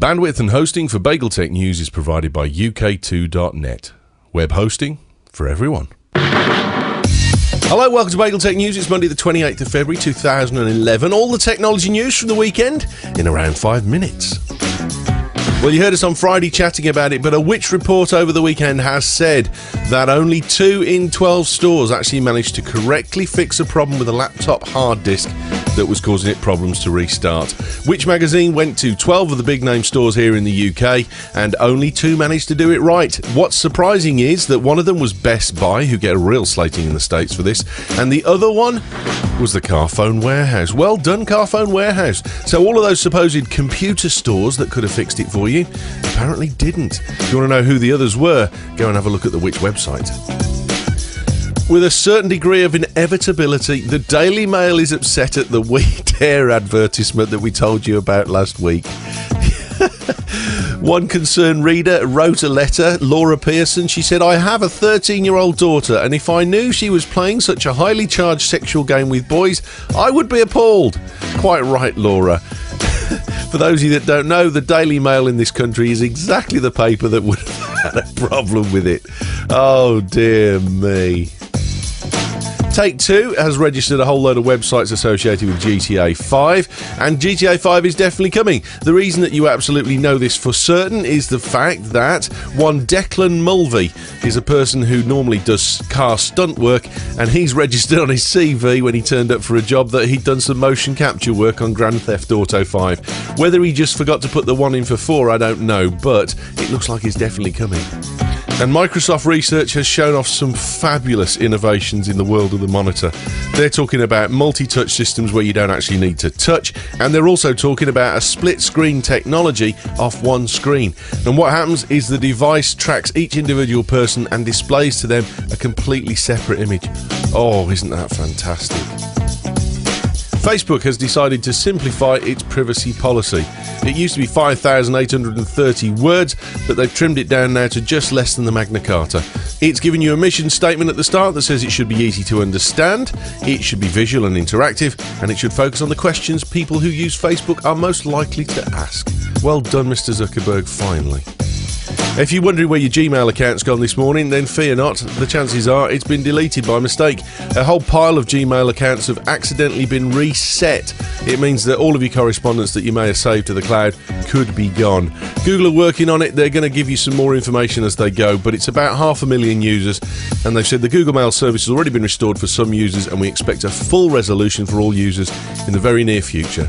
Bandwidth and hosting for BagelTech News is provided by UK2.net. Web hosting for everyone. Hello, welcome to BagelTech News. It's Monday the 28th of February 2011. All the technology news from the weekend in around 5 minutes. Well, you heard us on Friday chatting about it, but a Which report over the weekend has said that only 2 in 12 stores actually managed to correctly fix a problem with a laptop hard disk that was causing it problems to restart. Which magazine went to 12 of the big name stores here in the UK, and only 2 managed to do it right. What's surprising is that one of them was Best Buy, who get a real slating in the States for this, and the other one was the Carphone Warehouse. Well done, Carphone Warehouse. So all of those supposed computer stores that could have fixed it for you apparently didn't. If you want to know who the others were, go and have a look at the Which website. With a certain degree of inevitability, the Daily Mail is upset at the We Dare advertisement that we told you about last week. One concerned reader wrote a letter, Laura Pearson. She said, "I have a 13-year-old daughter, and if I knew she was playing such a highly charged sexual game with boys, I would be appalled." Quite right, Laura. For those of you that don't know, the Daily Mail in this country is exactly the paper that would have had a problem with it. Oh, dear me. Take-Two has registered a whole load of websites associated with GTA 5, and GTA 5 is definitely coming. The reason that you absolutely know this for certain is the fact that one Declan Mulvey is a person who normally does car stunt work, and he's registered on his CV when he turned up for a job that he'd done some motion capture work on Grand Theft Auto 5. Whether he just forgot to put the 1 in for 4, I don't know, but it looks like it's definitely coming. And Microsoft Research has shown off some fabulous innovations in the world of the monitor. They're talking about multi-touch systems where you don't actually need to touch, and they're also talking about a split-screen technology off one screen. And what happens is the device tracks each individual person and displays to them a completely separate image. Oh, isn't that fantastic? Facebook has decided to simplify its privacy policy. It used to be 5,830 words, but they've trimmed it down now to just less than the Magna Carta. It's given you a mission statement at the start that says it should be easy to understand, it should be visual and interactive, and it should focus on the questions people who use Facebook are most likely to ask. Well done, Mr. Zuckerberg, finally. If you're wondering where your Gmail account's gone this morning, then fear not. The chances are it's been deleted by mistake. A whole pile of Gmail accounts have accidentally been reset. It means that all of your correspondence that you may have saved to the cloud could be gone. Google are working on it. They're going to give you some more information as they go, but it's about 500,000 users, and they've said the Google Mail service has already been restored for some users, and we expect a full resolution for all users in the very near future.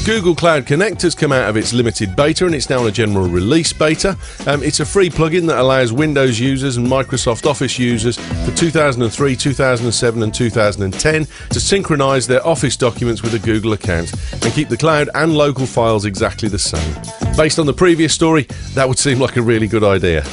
Google Cloud Connect has come out of its limited beta and it's now in a general release beta. It's a free plugin that allows Windows users and Microsoft Office users for 2003, 2007 and 2010 to synchronize their Office documents with a Google account and keep the cloud and local files exactly the same. Based on the previous story, that would seem like a really good idea.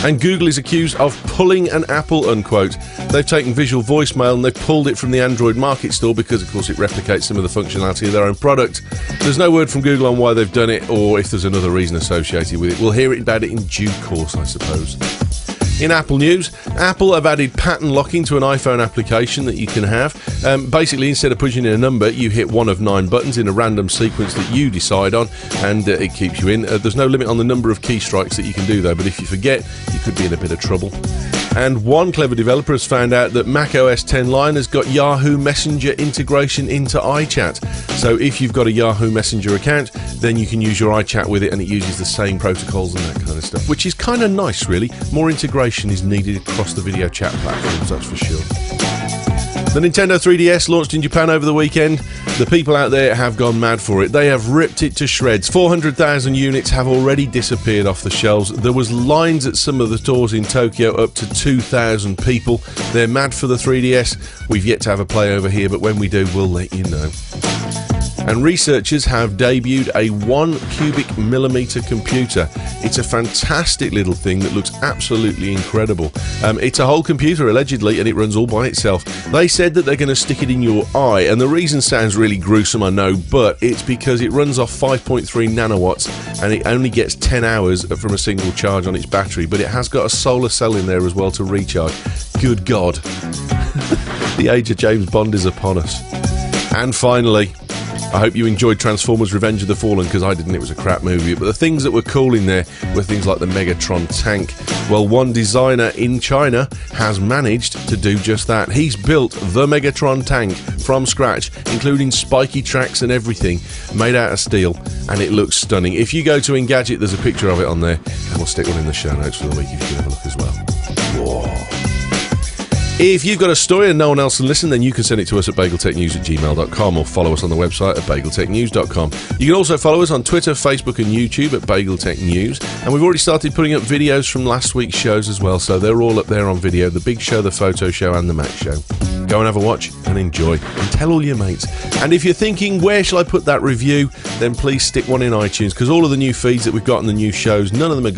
And Google is accused of pulling an Apple, unquote. They've taken visual voicemail and they've pulled it from the Android Market Store because, of course, it replicates some of the functionality of their own product. There's no word from Google on why they've done it or if there's another reason associated with it. We'll hear about it in due course, I suppose. In Apple news, Apple have added pattern locking to an iPhone application that you can have. Basically, instead of pushing in a number, you hit one of 9 buttons in a random sequence that you decide on, and it keeps you in. There's no limit on the number of keystrikes that you can do, though, but if you forget, you could be in a bit of trouble. And one clever developer has found out that Mac OS X Line has got Yahoo Messenger integration into iChat. So if you've got a Yahoo Messenger account, then you can use your iChat with it and it uses the same protocols and that kind of stuff, which is kind of nice, really. More integration is needed across the video chat platforms, that's for sure. The Nintendo 3DS launched in Japan over the weekend. The people out there have gone mad for it. They have ripped it to shreds. 400,000 units have already disappeared off the shelves. There was lines at some of the stores in Tokyo, up to 2,000 people. They're mad for the 3DS. We've yet to have a play over here, but when we do, we'll let you know. And researchers have debuted a 1 cubic millimeter computer. It's a fantastic little thing that looks absolutely incredible. It's a whole computer, allegedly, and it runs all by itself. They said that they're going to stick it in your eye, and the reason sounds really gruesome, I know, but it's because it runs off 5.3 nanowatts, and it only gets 10 hours from a single charge on its battery, but it has got a solar cell in there as well to recharge. Good God. The age of James Bond is upon us. And finally, I hope you enjoyed Transformers Revenge of the Fallen, because I didn't. It was a crap movie. But the things that were cool in there were things like the Megatron tank. Well, one designer in China has managed to do just that. He's built the Megatron tank from scratch, including spiky tracks and everything, made out of steel, and it looks stunning. If you go to Engadget, there's a picture of it on there, and we'll stick one in the show notes for the week if you can have a look as well. Whoa. If you've got a story and no one else can listen, then you can send it to us at bageltechnews@gmail.com or follow us on the website at bageltechnews.com. You can also follow us on Twitter, Facebook and YouTube at Bageltech News. And we've already started putting up videos from last week's shows as well, so they're all up there on video, the Big Show, the Photo Show and the Mac Show. Go and have a watch and enjoy, and tell all your mates. And if you're thinking, where shall I put that review, then please stick one in iTunes, because all of the new feeds that we've got and the new shows, none of them are